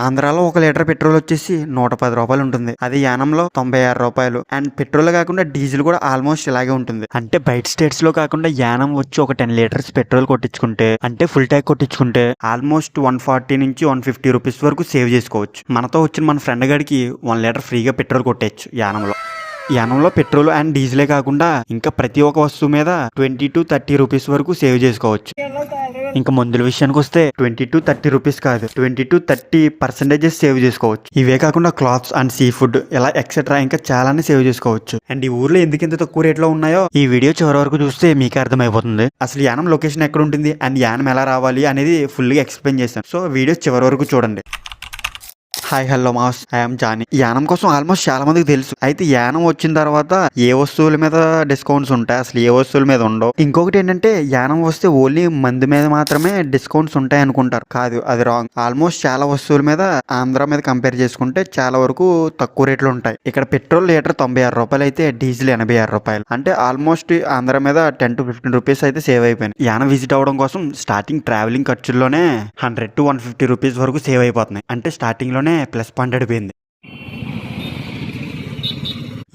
ఆంధ్రాలో 1 litre petrol వచ్చేసి 110 రూపాయలు ఉంటుంది. అది యానంలో 96 రూపాయలు. అండ్ పెట్రోల్ కాకుండా డీజిల్ కూడా ఆల్మోస్ట్ ఇలాగే ఉంటుంది. అంటే బయట స్టేట్స్ లో కాకుండా యానం వచ్చి ఒక 10 లీటర్స్ పెట్రోల్ కొట్టించుకుంటే అంటే ఫుల్ ట్యాంక్ కొట్టించుకుంటే ఆల్మోస్ట్ 140 నుంచి 150 రూపీస్ వరకు సేవ్ చేసుకోవచ్చు. మనతో వచ్చిన మన ఫ్రెండ్ గడికి 1 లీటర్ ఫ్రీగా పెట్రోల్ కొట్టేయచ్చు యానంలో. యానంలో పెట్రోల్ అండ్ డీజిలే కాకుండా ఇంకా ప్రతి ఒక్క వస్తువు మీద 20 to 30 రూపీస్ వరకు సేవ్ చేసుకోవచ్చు. ఇంకా మందుల విషయానికి వస్తే 20 to 30 రూపీస్ కాదు, 20 to 30% సేవ్ చేసుకోవచ్చు. ఇవే కాకుండా క్లాత్స్ అండ్ సీ ఫుడ్ ఇలా ఎక్సెట్రా ఇంకా చాలానే సేవ్ చేసుకోవచ్చు. అండ్ ఈ ఊర్లో ఎందుకు ఇంత తక్కువ రేట్లో ఉన్నాయో ఈ వీడియో చివరి వరకు చూస్తే మీకు అర్థమైపోతుంది. అసలు యానం లొకేషన్ ఎక్కడ ఉంటుంది అండ్ యానం ఎలా రావాలి అనేది ఫుల్ గా ఎక్స్ప్లెయిన్ చేశాను. సో వీడియో చివరి వరకు చూడండి. Hi hello mass, I'm Johnny. Yanam కోసం ఆల్మోస్ట్ చాలా మందికి తెలుసు. అయితే యానం వచ్చిన తర్వాత ఏ వస్తువుల మీద డిస్కౌంట్స్ ఉంటాయి, అసలు ఏ వస్తువుల మీద ఉండవు. ఇంకొకటి ఏంటంటే యానం వస్తే ఓన్లీ మంది మీద మాత్రమే డిస్కౌంట్స్ ఉంటాయి అనుకుంటారు. కాదు, అది రాంగ్. ఆల్మోస్ట్ చాలా వస్తువుల మీద ఆంధ్ర మీద కంపేర్ చేసుకుంటే చాలా వరకు తక్కువ రేట్లు ఉంటాయి. ఇక్కడ పెట్రోల్ లీటర్ 96 రూపాయలు అయితే డీజిల్ 86 రూపాయలు. అంటే ఆల్మోస్ట్ ఆంధ్ర మీద 10 to 15 రూపీస్ అయితే సేవ్ అయిపోయింది. యానం విజిట్ అవ్వడం కోసం స్టార్టింగ్ ట్రావెలింగ్ ఖర్చుల్లోనే 100 to 150 రూపీస్ వరకు సేవ్ అయిపోతున్నాయి. అంటే స్టార్టింగ్ లోనే ప్లస్ పాయింట్ అడిపోయింది.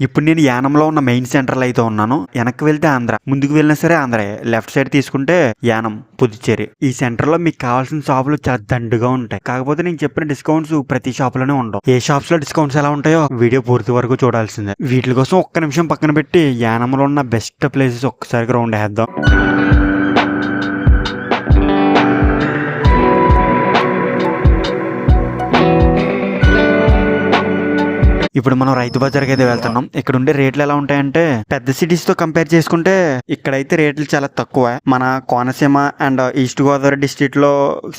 ఇప్పుడు నేను యానంలో ఉన్న మెయిన్ సెంటర్లో అయితే ఉన్నాను. వెనక్కి వెళ్తే ఆంధ్ర, ముందుకు వెళ్ళినా సరే ఆంధ్రే. లెఫ్ట్ సైడ్ తీసుకుంటే యానం, పుదుచ్చేరి. ఈ సెంటర్లో మీకు కావాల్సిన షాపులు చాలా దండుగా ఉంటాయి. కాకపోతే నేను చెప్పిన డిస్కౌంట్స్ ప్రతి షాపులోనే ఉండవు. ఏ షాప్స్ లో డిస్కౌంట్స్ ఎలా ఉంటాయో వీడియో పూర్తి వరకు చూడాల్సిందే. వీటి కోసం ఒక్క నిమిషం పక్కన పెట్టి యానంలో ఉన్న బెస్ట్ ప్లేసెస్ ఒక్కసారి రౌండ్ వేద్దాం. ఇప్పుడు మనం రైతు బజార్కి అయితే వెళ్తున్నాం. ఇక్కడ ఉండే రేట్లు ఎలా ఉంటాయంటే పెద్ద సిటీస్ తో కంపేర్ చేసుకుంటే ఇక్కడైతే రేట్లు చాలా తక్కువ. మన Konaseema and east Godavari district లో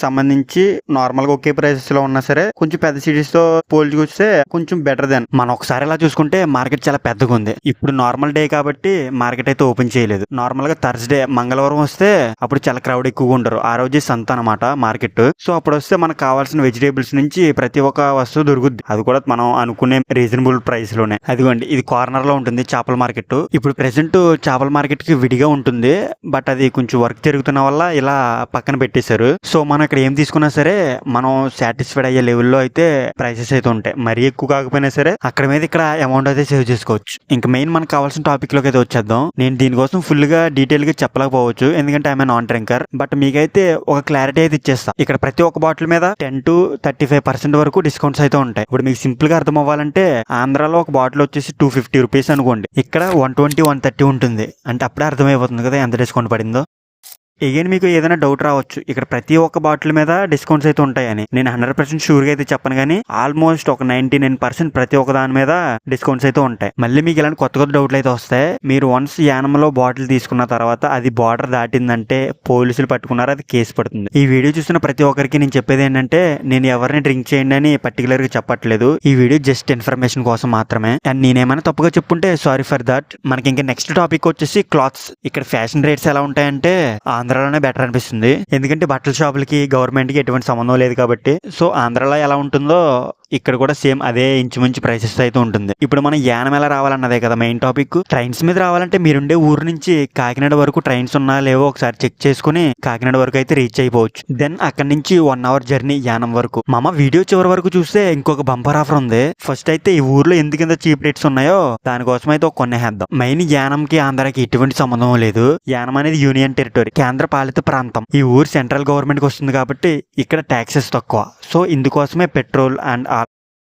సంబంధించి నార్మల్ గా ఒకే ప్రైసెస్ లో ఉన్నా సరే కొంచెం పెద్ద సిటీస్ తో పోల్చుకొస్తే కొంచెం బెటర్ దెన్. మనం ఒకసారి ఇలా చూసుకుంటే మార్కెట్ చాలా పెద్దగా ఉంది. ఇప్పుడు నార్మల్ డే కాబట్టి మార్కెట్ అయితే ఓపెన్ చేయలేదు. నార్మల్ గా థర్స్డే మంగళవారం వస్తే అప్పుడు చాలా క్రౌడ్ ఎక్కువగా ఉంటారు. ఆ రోజే సంత అనమాట మార్కెట్. సో అప్పుడు వస్తే మనకు కావాల్సిన వెజిటేబుల్స్ నుంచి ప్రతి ఒక్క వస్తువు దొరుకుద్ది. అది కూడా మనం అనుకునే రీజనబుల్ ప్రైస్ లోనే. అదిగోండి, ఇది కార్నర్ లో ఉంటుంది చేపల మార్కెట్. ఇప్పుడు ప్రెసెంట్ చేపల మార్కెట్ కి విడిగా ఉంటుంది, బట్ అది కొంచెం వర్క్ జరుగుతున్న వల్ల ఇలా పక్కన పెట్టేశారు. సో మనం ఇక్కడ ఏం తీసుకున్నా సరే మనం సాటిస్ఫైడ్ అయ్యే లెవెల్లో అయితే ప్రైసెస్ అయితే ఉంటాయి. మరీ ఎక్కువ కాకపోయినా సరే అక్కడ మీద ఇక్కడ అమౌంట్ అయితే సేవ్ చేసుకోవచ్చు. ఇంకా మెయిన్ మనకు కావాల్సిన టాపిక్ లోకి అయితే వచ్చేద్దాం. నేను దీనికోసం ఫుల్ గా డీటెయిల్ గా చెప్పలేకపోవచ్చు, ఎందుకంటే ఐఎమ్ నాన్ డ్రింకర్. బట్ మీకైతే ఒక క్లారిటీ అయితే ఇచ్చేస్తా. ఇక్కడ ప్రతి ఒక్క బాటిల్ మీద 10 to 35% వరకు డిస్కౌంట్స్ అయితే ఉంటాయి. ఇప్పుడు మీకు సింపుల్ గా అర్థం అవ్వాలంటే ఆంధ్రాలో ఒక బాటిల్ వచ్చేసి 250 రూపీస్ అనుకోండి, ఇక్కడ 120, 130 ఉంటుంది. అంటే అప్పుడే అర్థమైపోతుంది కదా ఎంత డిస్కౌంట్ పడిందో. అగైన్ మీకు ఏదైనా డౌట్ రావచ్చు, ఇక్కడ ప్రతి ఒక్క బాటిల్ మీద డిస్కౌంట్స్ అయితే ఉంటాయని. నేను 100% షూర్గా అయితే చెప్పను, కానీ ఆల్మోస్ట్ ఒక 99% ప్రతి ఒక్క దాని మీద డిస్కౌంట్స్ అయితే ఉంటాయి. మళ్ళీ మీకు ఇలాంటి కొత్త కొత్త డౌట్లు అయితే వస్తాయి. మీరు వన్స్ యానంలో బాటిల్ తీసుకున్న తర్వాత అది బార్డర్ దాటిందంటే పోలీసులు పట్టుకున్నారు, అది కేసు పడుతుంది. ఈ వీడియో చూసిన ప్రతి ఒక్కరికి నేను చెప్పేది ఏంటంటే నేను ఎవరిని డ్రింక్ చేయండి అని పర్టికులర్ గా చెప్పట్లేదు. ఈ వీడియో జస్ట్ ఇన్ఫర్మేషన్ కోసం మాత్రమే. అండ్ నేనేమైనా తప్పుగా చెప్పుంటే సారీ ఫర్ దట్. మనకి ఇంకా నెక్స్ట్ టాపిక్ వచ్చేసి క్లాత్స్. ఇక్కడ ఫ్యాషన్ రేట్స్ ఎలా ఉంటాయంటే ఆంధ్రాలోనే బెటర్ అనిపిస్తుంది, ఎందుకంటే బట్టల షాపులకి గవర్నమెంట్ కి ఎటువంటి సంబంధం లేదు కాబట్టి. సో ఆంధ్రాలో ఎలా ఉంటుందో ఇక్కడ కూడా సేమ్ అదే ఇంచుమించు ప్రైసెస్ అయితే ఉంటుంది. ఇప్పుడు మనం యానం ఎలా రావాలన్నదే కదా మెయిన్ టాపిక్. ట్రైన్స్ మీద రావాలంటే మీరుండే ఊరు నుంచి కాకినాడ వరకు ట్రైన్స్ ఉన్నా లేవో ఒకసారి చెక్ చేసుకుని కాకినాడ వరకు అయితే రీచ్ అయిపోవచ్చు. దెన్ అక్కడి నుంచి 1 hour జర్నీ యానం వరకు. మామ వీడియో చివరి వరకు చూస్తే ఇంకొక బంపర్ ఆఫర్ ఉంది. ఫస్ట్ అయితే ఈ ఊర్లో ఎందుకు ఇంత చీప్ రేట్స్ ఉన్నాయో దానికోసం అయితే ఒక కొనేద్దాం. మెయిన్ యానంకి ఆంధ్రాకి ఎటువంటి సంబంధం లేదు. యానం అనేది యూనియన్ టెరిటరీ, కేంద్ర పాలిత ప్రాంతం. ఈ ఊరు సెంట్రల్ గవర్నమెంట్ కి వస్తుంది కాబట్టి ఇక్కడ ట్యాక్సెస్ తక్కువ. సో ఇందుకోసమే పెట్రోల్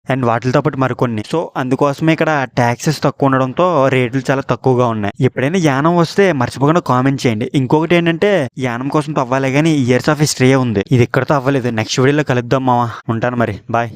అండ్ వాటితో పాటు మరికొన్ని. సో అందుకోసమే ఇక్కడ ట్యాక్సెస్ తక్కువ ఉండడంతో రేట్లు చాలా తక్కువగా ఉన్నాయి. ఎప్పుడైనా యానం వస్తే మర్చిపోకుండా కామెంట్ చేయండి. ఇంకొకటి ఏంటంటే యానం కోసం అవ్వాలి కానీ ఇయర్స్ ఆఫ్ హిస్టరీ ఉంది, ఇది ఇక్కడతో అవ్వలేదు. నెక్స్ట్ వీడియోలో కలుద్దాం మావా. ఉంటాను మరి, బాయ్.